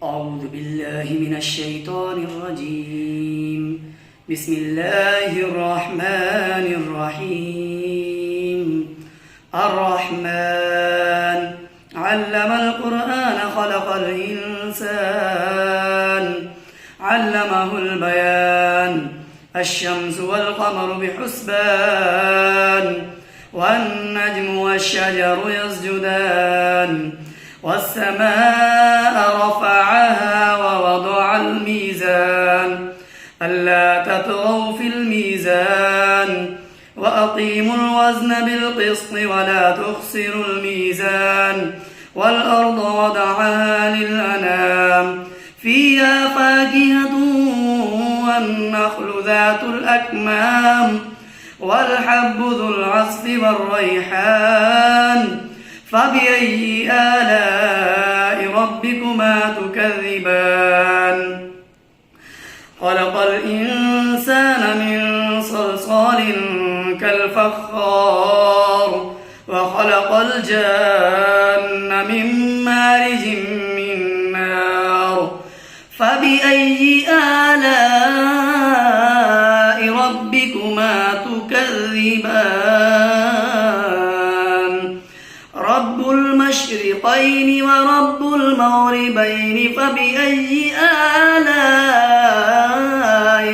أعوذ بالله من الشيطان الرجيم. بسم الله الرحمن الرحيم. الرحمن علم القرآن خلق الإنسان علمه البيان. الشمس والقمر بحسبان والنجم والشجر يسجدان والسماء رفعها ووضع الميزان ألا تطغوا في الميزان وأقيموا الوزن بالقسط ولا تخسروا الميزان والأرض وضعها للأنام فيها فاكهة والنخل ذات الأكمام والحب ذو العصف والريحان فبأي آلاء ربكما تكذبان. خلق الإنسان من صلصال كالفخار وخلق الجان من مارج من نار فبأي آلاء ربكما تكذبان. رب المشرقين ورب المغربين فبأي آلاء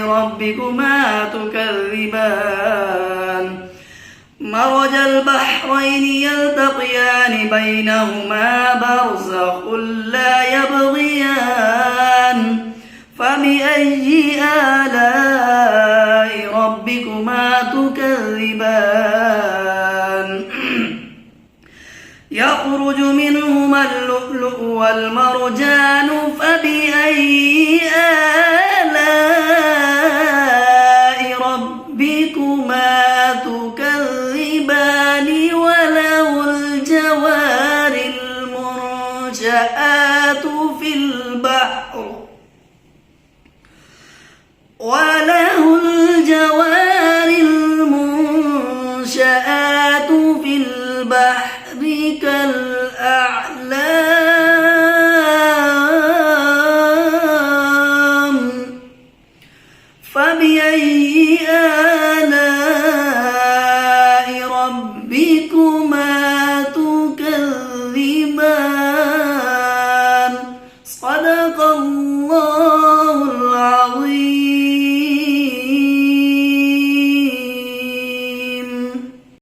ربكما تكذبان. مرج البحرين يلتقيان بينهما برزخ لا يبغيان فبأي آلاء ربكما تكذبان. يخرج منهما اللؤلؤ والمرجان فبأي آلاء ربكما تكذبان. وله الجوار المنشآت في البحر كالأعلام فبأي آلاء ربكم